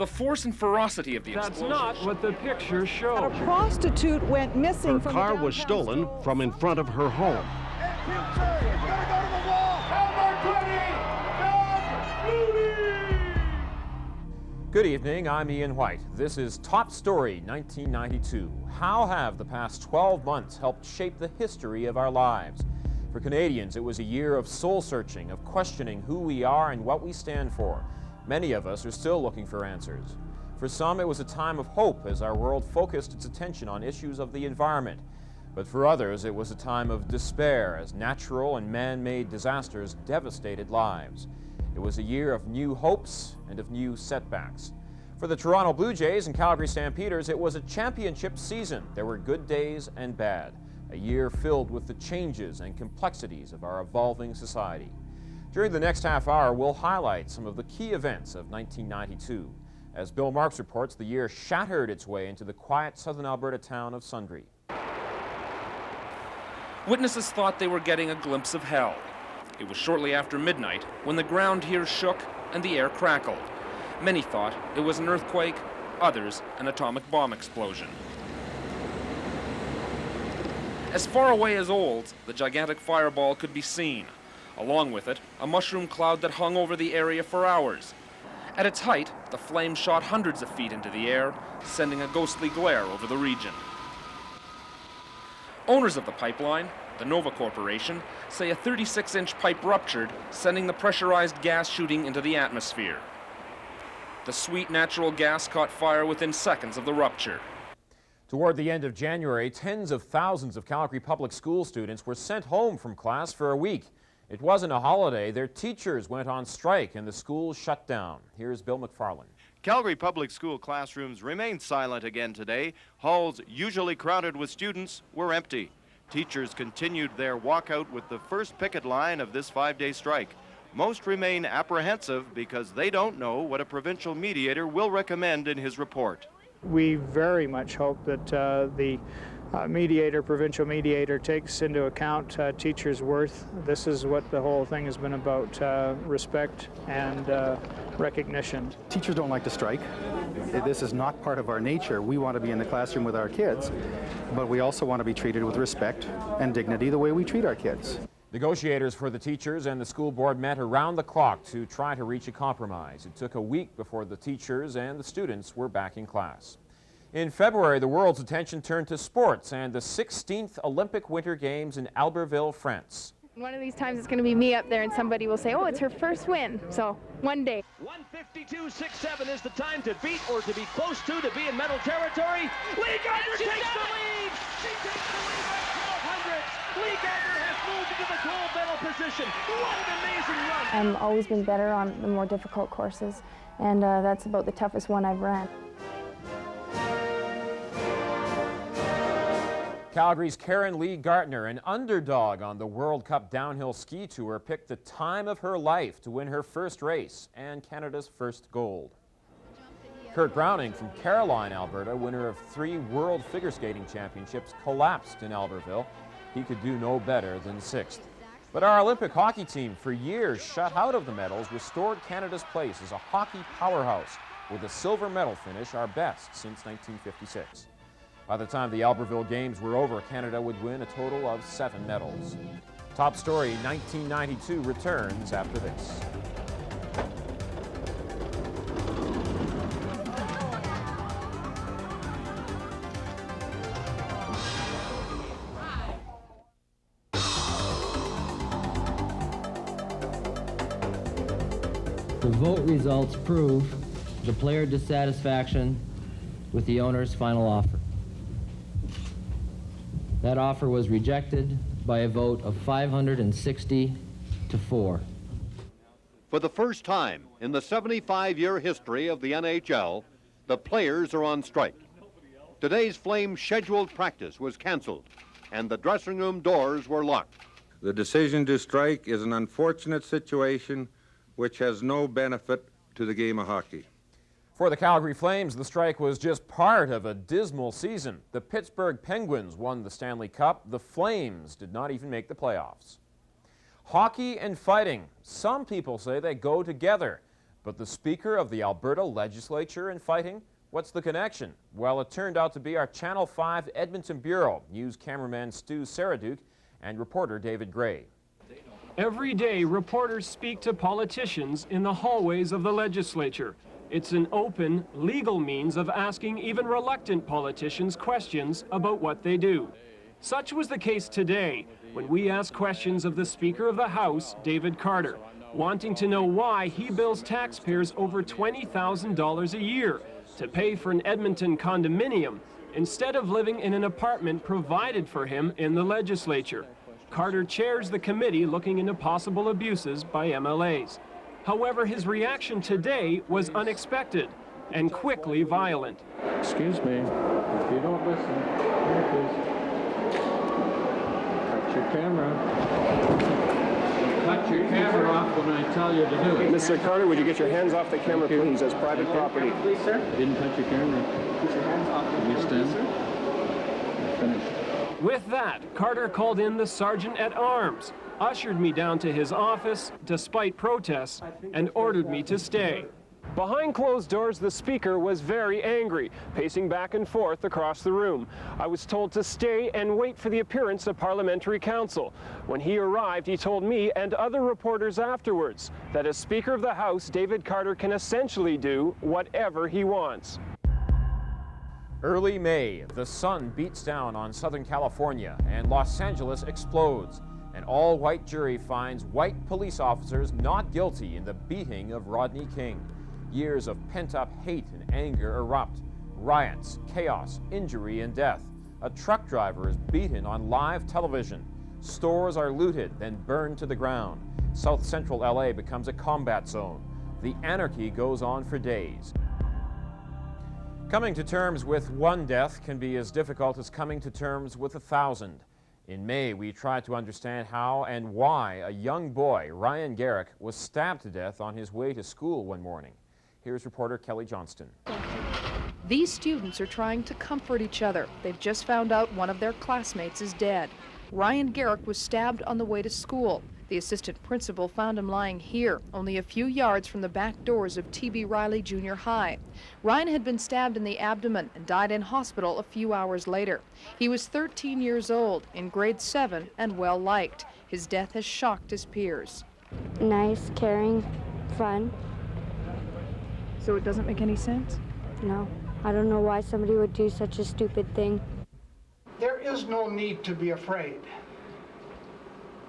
The force and ferocity of the explosion. That's not what the picture shows. A prostitute went missing Her from car the was stolen from in front of her home. Good evening, I'm Ian White. This is Top Story 1992. How have the past 12 months helped shape the history of our lives? For Canadians, it was a year of soul-searching, of questioning who we are and what we stand for. Many of us are still looking for answers. For some, it was a time of hope as our world focused its attention on issues of the environment. But for others, it was a time of despair as natural and man-made disasters devastated lives. It was a year of new hopes and of new setbacks. For the Toronto Blue Jays and Calgary Stampeders, it was a championship season. There were good days and bad. A year filled with the changes and complexities of our evolving society. During the next half hour, we'll highlight some of the key events of 1992. As Bill Marks reports, the year shattered its way into the quiet southern Alberta town of Sundre. Witnesses thought they were getting a glimpse of hell. It was shortly after midnight when the ground here shook and the air crackled. Many thought it was an earthquake, others an atomic bomb explosion. As far away as Olds, the gigantic fireball could be seen. Along with it, a mushroom cloud that hung over the area for hours. At its height, the flame shot hundreds of feet into the air, sending a ghostly glare over the region. Owners of the pipeline, the Nova Corporation, say a 36-inch pipe ruptured, sending the pressurized gas shooting into the atmosphere. The sweet natural gas caught fire within seconds of the rupture. Toward the end of January, tens of thousands of Calgary public school students were sent home from class for a week. It wasn't a holiday. Their teachers went on strike and the schools shut down. Here's Bill McFarland. Calgary public school classrooms remained silent again today. Halls usually crowded with students were empty. Teachers continued their walkout with the first picket line of this 5-day strike. Most remain apprehensive because they don't know what a provincial mediator will recommend in his report. We very much hope that the provincial mediator takes into account teachers' worth. This is what the whole thing has been about, respect and recognition. Teachers don't like to strike. This is not part of our nature. We want to be in the classroom with our kids, but we also want to be treated with respect and dignity the way we treat our kids. Negotiators for the teachers and the school board met around the clock to try to reach a compromise. It took a week before the teachers and the students were back in class. In February, the world's attention turned to sports and the 16th Olympic Winter Games in Albertville, France. One of these times it's going to be me up there and somebody will say, oh, it's her first win. So, one day. 152.67 is the time to beat or to be close to be in medal territory. Lee Gardner takes the lead! She takes the lead by 12 hundredths. Lee Gardner has moved into the gold medal position. What an amazing run! I've always been better on the more difficult courses, and that's about the toughest one I've ran. Calgary's Karen Lee Gardner, an underdog on the World Cup downhill ski tour, picked the time of her life to win her first race and Canada's first gold. Kurt Browning from Caroline, Alberta, winner of 3 World Figure Skating Championships, collapsed in Albertville. He could do no better than 6th. But our Olympic hockey team, for years shut out of the medals, restored Canada's place as a hockey powerhouse with a silver medal finish, our best since 1956. By the time the Albertville Games were over, Canada would win a total of 7 medals. Top Story 1992 returns after this. The vote results prove the player dissatisfaction with the owner's final offer. That offer was rejected by a vote of 560 to 4. For the first time in the 75-year history of the NHL, the players are on strike. Today's Flames scheduled practice was canceled, and the dressing room doors were locked. The decision to strike is an unfortunate situation which has no benefit to the game of hockey. For the Calgary Flames, the strike was just part of a dismal season. The Pittsburgh Penguins won the Stanley Cup. The Flames did not even make the playoffs. Hockey and fighting. Some people say they go together. But the Speaker of the Alberta Legislature and fighting? What's the connection? Well, it turned out to be our Channel 5 Edmonton Bureau, news cameraman Stu Saraduke and reporter David Gray. Every day, reporters speak to politicians in the hallways of the legislature. It's an open, legal means of asking even reluctant politicians questions about what they do. Such was the case today when we asked questions of the Speaker of the House, David Carter, wanting to know why he bills taxpayers over $20,000 a year to pay for an Edmonton condominium instead of living in an apartment provided for him in the legislature. Carter chairs the committee looking into possible abuses by MLAs. However, his reaction today was unexpected and quickly violent. Excuse me, if you don't listen, here it is. Cut your camera. Cut your camera off when I tell you to do it. Mr. Carter, would you get your hands off the camera, please, as private property? Please, sir. Didn't touch your camera. Get your hands off the camera, please, sir. Finished. With that, Carter called in the sergeant-at-arms, ushered me down to his office, despite protests, and ordered me to stay. Behind closed doors, the Speaker was very angry, pacing back and forth across the room. I was told to stay and wait for the appearance of Parliamentary Counsel. When he arrived, he told me and other reporters afterwards that as Speaker of the House, David Carter can essentially do whatever he wants. Early May, the sun beats down on Southern California and Los Angeles explodes. An all-white jury finds white police officers not guilty in the beating of Rodney King. Years of pent-up hate and anger erupt. Riots, chaos, injury, and death. A truck driver is beaten on live television. Stores are looted, then burned to the ground. South Central LA becomes a combat zone. The anarchy goes on for days. Coming to terms with one death can be as difficult as coming to terms with 1,000. In May, we tried to understand how and why a young boy, Ryan Garrick, was stabbed to death on his way to school one morning. Here's reporter Kelly Johnston. These students are trying to comfort each other. They've just found out one of their classmates is dead. Ryan Garrick was stabbed on the way to school. The assistant principal found him lying here, only a few yards from the back doors of T.B. Riley Junior High. Ryan had been stabbed in the abdomen and died in hospital a few hours later. He was 13 years old, in grade 7, and well-liked. His death has shocked his peers. Nice, caring, fun. So it doesn't make any sense? No. I don't know why somebody would do such a stupid thing. There is no need to be afraid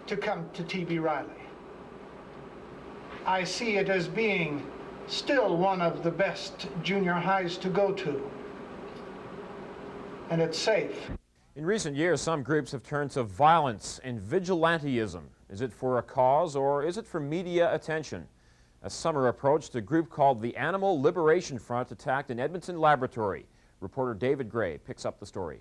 to come to T.B. Riley. I see it as being still one of the best junior highs to go to. And it's safe. In recent years, some groups have turned to violence and vigilantism. Is it for a cause or is it for media attention? As summer approached, a group called the Animal Liberation Front attacked an Edmonton laboratory. Reporter David Gray picks up the story.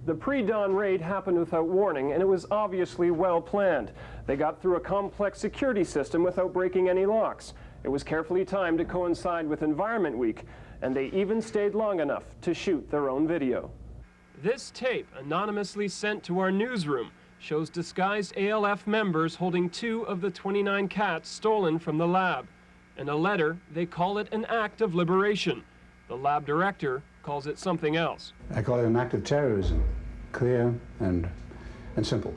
The pre-dawn raid happened without warning, and it was obviously well planned. They got through a complex security system without breaking any locks. It was carefully timed to coincide with Environment Week, and they even stayed long enough to shoot their own video. This tape, anonymously sent to our newsroom, shows disguised ALF members holding 2 of the 29 cats stolen from the lab. In a letter, they call it an act of liberation. The lab director calls it something else. I call it an act of terrorism, clear and simple.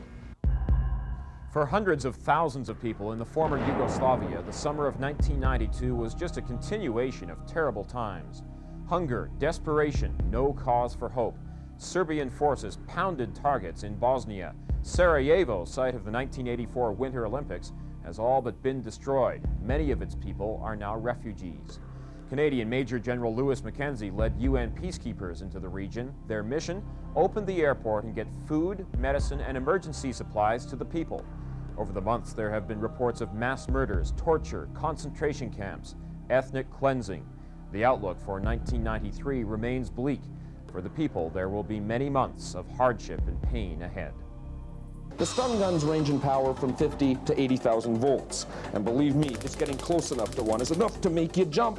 For hundreds of thousands of people in the former Yugoslavia, the summer of 1992 was just a continuation of terrible times. Hunger, desperation, no cause for hope. Serbian forces pounded targets in Bosnia. Sarajevo, site of the 1984 Winter Olympics, has all but been destroyed. Many of its people are now refugees. Canadian Major General Louis Mackenzie led UN peacekeepers into the region. Their mission? Open the airport and get food, medicine, and emergency supplies to the people. Over the months, there have been reports of mass murders, torture, concentration camps, ethnic cleansing. The outlook for 1993 remains bleak. For the people, there will be many months of hardship and pain ahead. The stun guns range in power from 50 to 80,000 volts. And believe me, just getting close enough to one is enough to make you jump.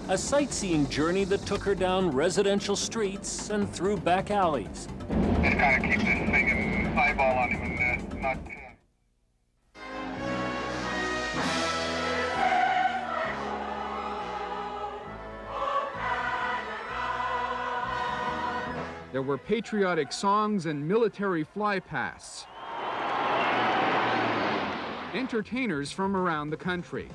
A sightseeing journey that took her down residential streets and through back alleys. Just kind of keep this thing and eyeball on him and not... The There were patriotic songs and military flypasts. Entertainers from around the country.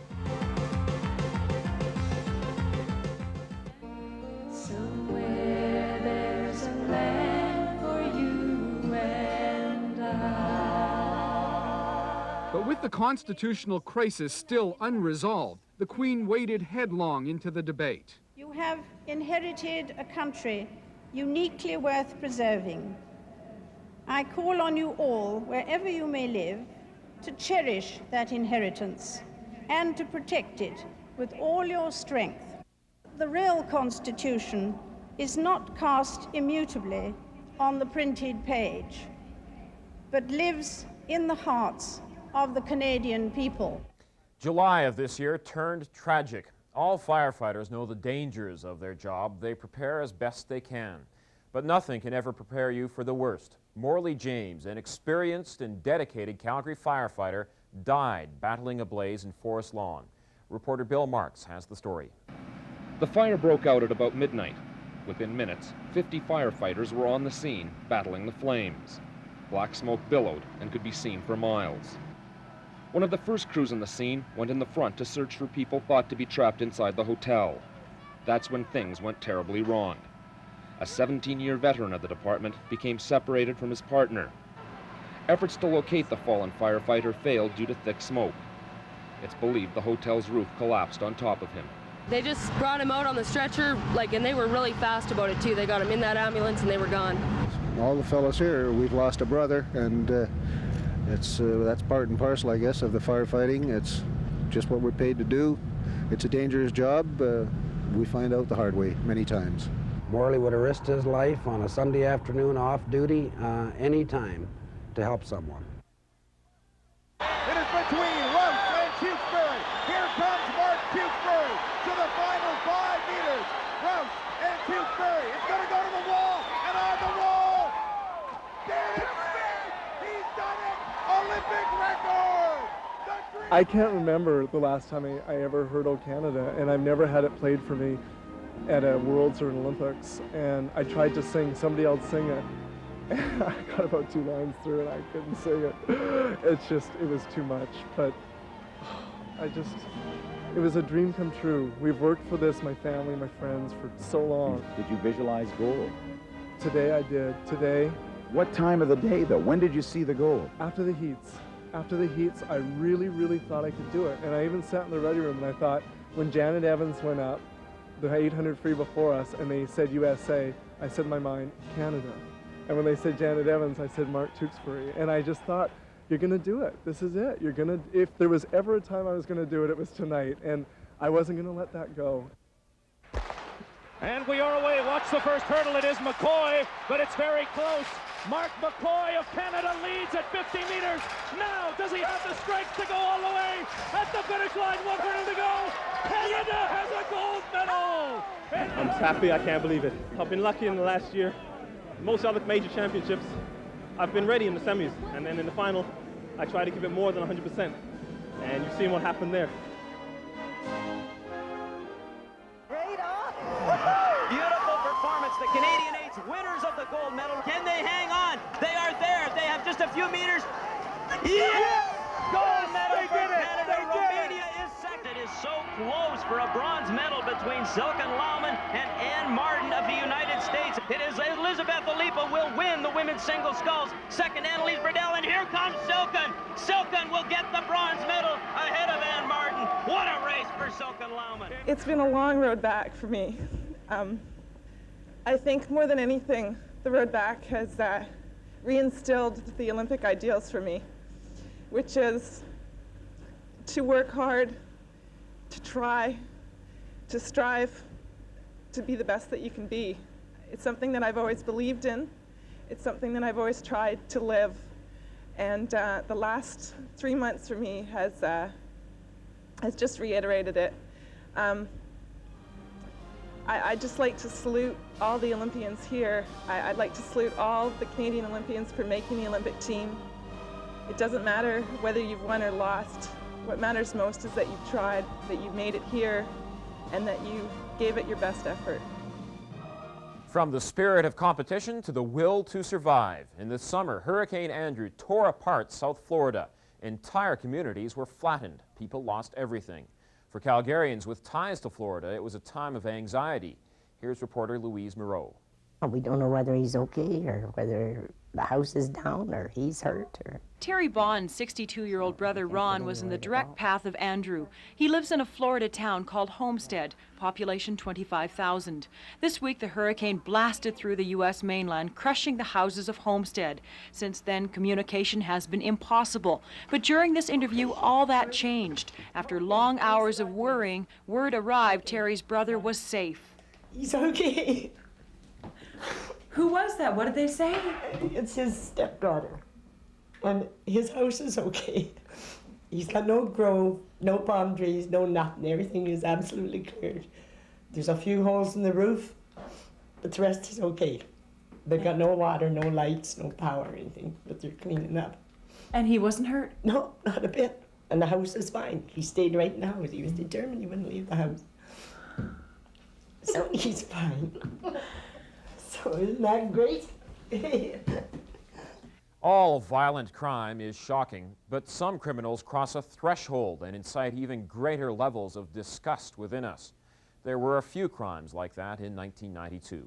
Somewhere there's a land for you and I. But with the constitutional crisis still unresolved, the Queen waded headlong into the debate. You have inherited a country uniquely worth preserving. I call on you all, wherever you may live, to cherish that inheritance and to protect it with all your strength. The real Constitution is not cast immutably on the printed page, but lives in the hearts of the Canadian people. July of this year turned tragic. All firefighters know the dangers of their job. They prepare as best they can. But nothing can ever prepare you for the worst. Morley James, an experienced and dedicated Calgary firefighter, died battling a blaze in Forest Lawn. Reporter Bill Marks has the story. The fire broke out at about midnight. Within minutes, 50 firefighters were on the scene battling the flames. Black smoke billowed and could be seen for miles. One of the first crews on the scene went in the front to search for people thought to be trapped inside the hotel. That's when things went terribly wrong. A 17-year veteran of the department became separated from his partner. Efforts to locate the fallen firefighter failed due to thick smoke. It's believed the hotel's roof collapsed on top of him. They just brought him out on the stretcher, and they were really fast about it too. They got him in that ambulance and they were gone. All the fellows here, we've lost a brother, and that's part and parcel, I guess, of the firefighting. It's just what we're paid to do. It's a dangerous job. We find out the hard way many times. Morley would have risked his life on a Sunday afternoon off duty any time to help someone. It is between Rouse and Tewksbury. Here comes Mark Tewksbury to the final 5 meters. Rouse and Tewksbury. It's going to go to the wall and on the wall. Darrel Janz. He's done it. Olympic record. I can't remember the last time I ever heard "O Canada," and I've never had it played for me at a Worlds or an Olympics, and I tried to sing, somebody else sing it, and I got about 2 lines through and I couldn't sing it. It was too much, but it was a dream come true. We've worked for this, my family, my friends, for so long. Did you visualize gold? Today I did, today. What time of the day though? When did you see the gold? After the heats. After the heats, I really, really thought I could do it, and I even sat in the ready room and I thought, when Janet Evans went up, the 800 free before us, and they said USA, I said in my mind, Canada. And when they said Janet Evans, I said Mark Tewksbury. And I just thought, you're gonna do it. This is it. If there was ever a time I was gonna do it, it was tonight. And I wasn't gonna let that go. And we are away. Watch the first hurdle. It is McCoy, but it's very close. Mark McCoy of Canada leads at 50 meters. Now, does he have the strength to go all the way? At the finish line, 1 hurdle to go. Canada has a gold medal. I'm just happy. I can't believe it. I've been lucky in the last year. Most other major championships, I've been ready in the semis. And then in the final, I try to give it more than 100%. And you've seen what happened there. Beautiful performance. The Canadian eights, winners of the gold medal. Can they hang on? They are there. They have just a few meters. Yes! Gold medal for Canada. Romania is second. It is so close for a bronze medal between Silken Laumann and Ann Martin of the United States. It is Elizabeth Alipa will win the women's single sculls. Second, Annalise Burdell, and here comes Silken. Silken will get the bronze medal ahead of Ann Martin. What a race for Silken Laumann. It's been a long road back for me. I think more than anything, the road back has reinstilled the Olympic ideals for me, which is to work hard, to try, to strive, to be the best that you can be. It's something that I've always believed in. It's something that I've always tried to live. And the last 3 months for me has just reiterated it. I'd just like to salute all the Olympians here. I'd like to salute all the Canadian Olympians for making the Olympic team. It doesn't matter whether you've won or lost. What matters most is that you've tried, that you've made it here, and that you gave it your best effort. From the spirit of competition to the will to survive. In the summer, Hurricane Andrew tore apart South Florida. Entire communities were flattened. People lost everything. For Calgarians with ties to Florida, it was a time of anxiety. Here's reporter Louise Moreau. We don't know whether he's okay or whether the house is down or he's hurt. Terry Bond's 62-year-old brother Ron was in the direct path of Andrew. He lives in a Florida town called Homestead, population 25,000. This week the hurricane blasted through the U.S. mainland, crushing the houses of Homestead. Since then, communication has been impossible. But during this interview, all that changed. After long hours of worrying, word arrived Terry's brother was safe. He's okay. Who was that? What did they say? It's his stepdaughter. And his house is okay. He's got no grove, no palm trees, no nothing. Everything is absolutely cleared. There's a few holes in the roof, but the rest is okay. They've got no water, no lights, no power or anything, but they're cleaning up. And he wasn't hurt? No, not a bit. And the house is fine. He stayed right in the house. He was determined he wouldn't leave the house. So he's fine. So isn't that great? All violent crime is shocking, but some criminals cross a threshold and incite even greater levels of disgust within us. There were a few crimes like that in 1992.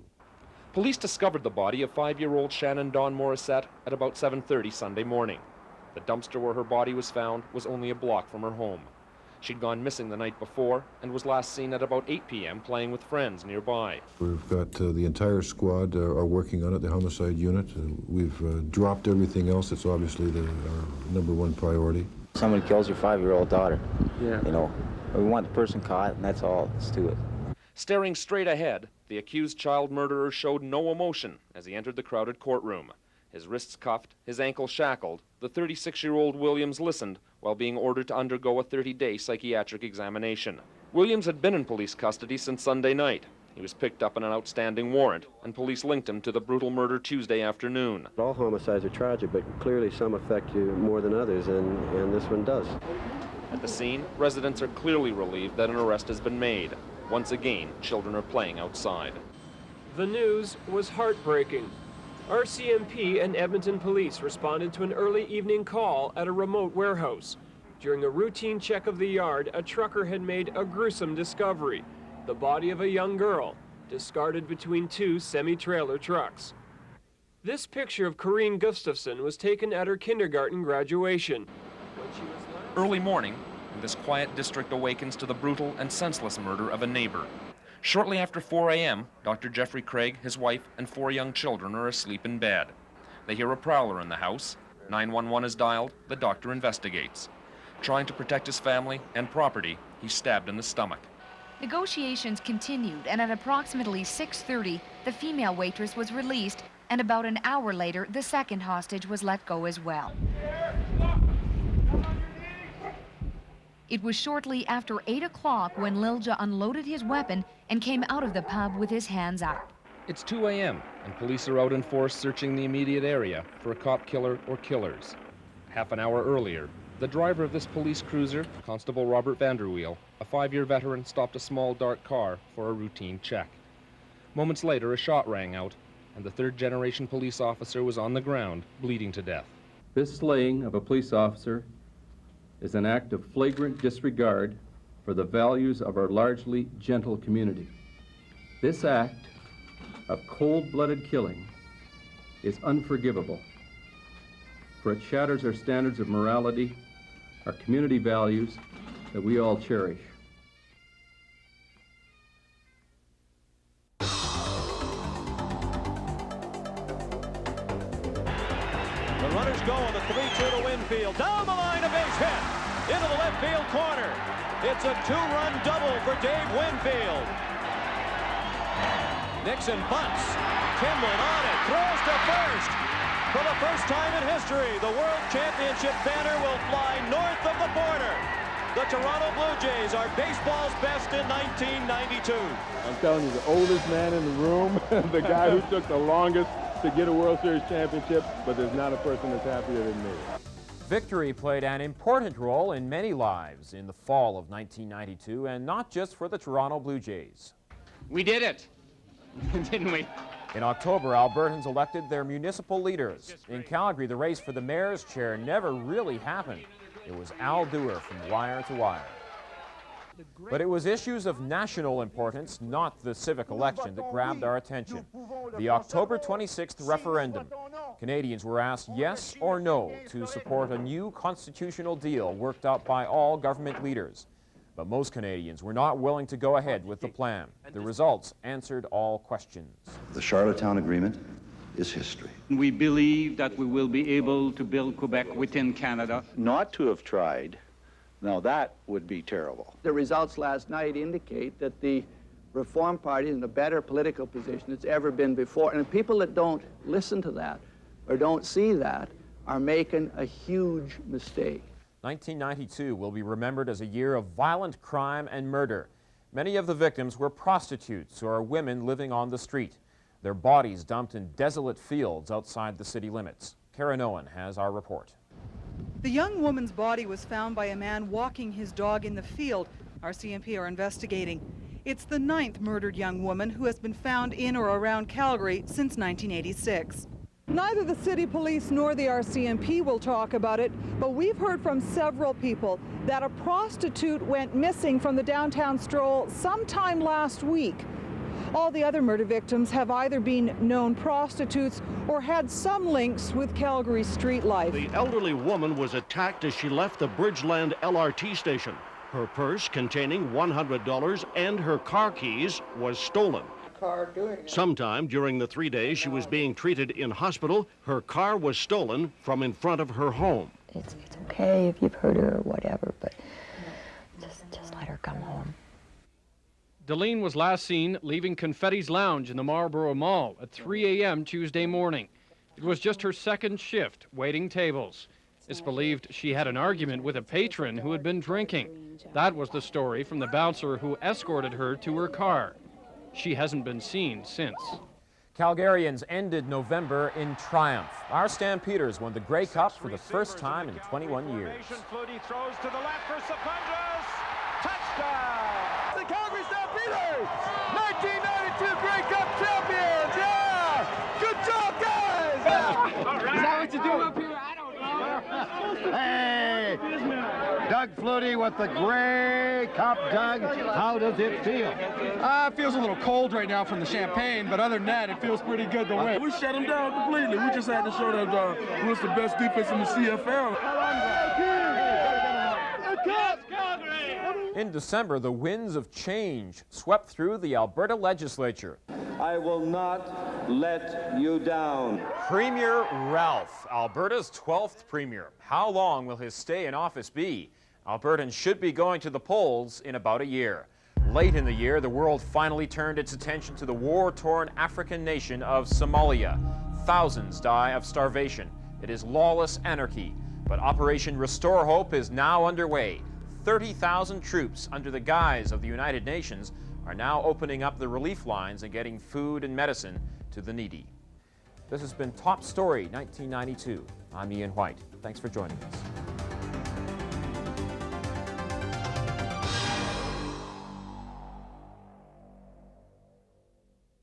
Police discovered the body of 5-year-old Shannon Dawn Morissette at about 7:30 Sunday morning. The dumpster where her body was found was only a block from her home. She'd gone missing the night before and was last seen at about 8 p.m. playing with friends nearby. We've got the entire squad are working on it, the homicide unit. We've dropped everything else. It's obviously our #1 priority. Someone kills your 5-year-old daughter. Yeah. You know, we want the person caught, and that's all that's to it. Staring straight ahead, the accused child murderer showed no emotion as he entered the crowded courtroom. His wrists cuffed, his ankles shackled, the 36-year-old Williams listened while being ordered to undergo a 30-day psychiatric examination. Williams had been in police custody since Sunday night. He was picked up on an outstanding warrant, and police linked him to the brutal murder Tuesday afternoon. All homicides are tragic, but clearly some affect you more than others, and this one does. At the scene, residents are clearly relieved that an arrest has been made. Once again, children are playing outside. The news was heartbreaking. RCMP and Edmonton Police responded to an early evening call at a remote warehouse. During a routine check of the yard, a trucker had made a gruesome discovery: the body of a young girl, discarded between 2 semi-trailer trucks. This picture of Corrine Gustafson was taken at her kindergarten graduation. Early morning, this quiet district awakens to the brutal and senseless murder of a neighbor. Shortly after 4 a.m., Dr. Jeffrey Craig, his wife, and 4 young children are asleep in bed. They hear a prowler in the house. 911 is dialed. The doctor investigates. Trying to protect his family and property, he's stabbed in the stomach. Negotiations continued, and at approximately 6:30, the female waitress was released, and about an hour later, the second hostage was let go as well. It was shortly after 8 o'clock when Lilja unloaded his weapon and came out of the pub with his hands out. It's 2 a.m., and police are out in force searching the immediate area for a cop killer or killers. Half an hour earlier, the driver of this police cruiser, Constable Robert Vanderweel, a 5-year veteran, stopped a small dark car for a routine check. Moments later, a shot rang out, and the third-generation police officer was on the ground, bleeding to death. This slaying of a police officer is an act of flagrant disregard for the values of our largely gentle community. This act of cold-blooded killing is unforgivable, for it shatters our standards of morality, our community values that we all cherish. The runners go on the 3-2 to Winfield. Down the line, a base hit. Into the left field corner. It's a 2-run double for Dave Winfield. Nixon bunts. Timlin on it. Throws to first. For the first time in history, the World Championship banner will fly north of the border. The Toronto Blue Jays are baseball's best in 1992. I'm telling you, the oldest man in the room, the guy who took the longest to get a World Series championship, but there's not a person that's happier than me. Victory played an important role in many lives in the fall of 1992, and not just for the Toronto Blue Jays. We did it. didn't we? In October, Albertans elected their municipal leaders. In Calgary, the race for the mayor's chair never really happened. It was Al Duerr from wire to wire. But it was issues of national importance, not the civic election, that grabbed our attention. The October 26th referendum. Canadians were asked yes or no to support a new constitutional deal worked out by all government leaders. But most Canadians were not willing to go ahead with the plan. The results answered all questions. The Charlottetown Agreement is history. We believe that we will be able to build Quebec within Canada. Not to have tried, now that would be terrible. The results last night indicate that the Reform Party is in a better political position it's ever been before. And people that don't listen to that or don't see that are making a huge mistake. 1992 will be remembered as a year of violent crime and murder. Many of the victims were prostitutes or women living on the street. Their bodies dumped in desolate fields outside the city limits. Karen Owen has our report. The young woman's body was found by a man walking his dog in the field. Our CMP are investigating. It's the 9th murdered young woman who has been found in or around Calgary since 1986. Neither the city police nor the RCMP will talk about it, but we've heard from several people that a prostitute went missing from the downtown stroll sometime last week. All the other murder victims have either been known prostitutes or had some links with Calgary street life. The elderly woman was attacked as she left the Bridgeland LRT station. Her purse containing $100 and her car keys was stolen. Sometime during the 3 days she was being treated in hospital, her car was stolen from in front of her home. It's okay if you've hurt her or whatever, but just let her come home. Deline was last seen leaving Confetti's Lounge in the Marlborough Mall at 3 a.m. Tuesday morning. It was just her second shift, waiting tables. It's believed she had an argument with a patron who had been drinking. That was the story from the bouncer who escorted her to her car. She hasn't been seen since. Calgarians ended November in triumph. Our Stampeders won the Grey Cup for the first time in 21 years. Flutie throws to the left for Secundus. Touchdown! The Calgary Stampeders, 1992 Grey Cup champions! Yeah! Good job, guys! Is that what you do up here? I don't know. Hey! Doug Flutie with the Grey Cup. Doug, how does it feel? It feels a little cold right now from the champagne, but other than that, it feels pretty good to win. We shut them down completely. We just had to show that we're the best defense in the CFL. In December, the winds of change swept through the Alberta legislature. I will not let you down. Premier Ralph, Alberta's 12th premier. How long will his stay in office be? Albertans should be going to the polls in about a year. Late in the year, the world finally turned its attention to the war-torn African nation of Somalia. Thousands die of starvation. It is lawless anarchy. But Operation Restore Hope is now underway. 30,000 troops under the guise of the United Nations are now opening up the relief lines and getting food and medicine to the needy. This has been Top Story 1992. I'm Ian White. Thanks for joining us.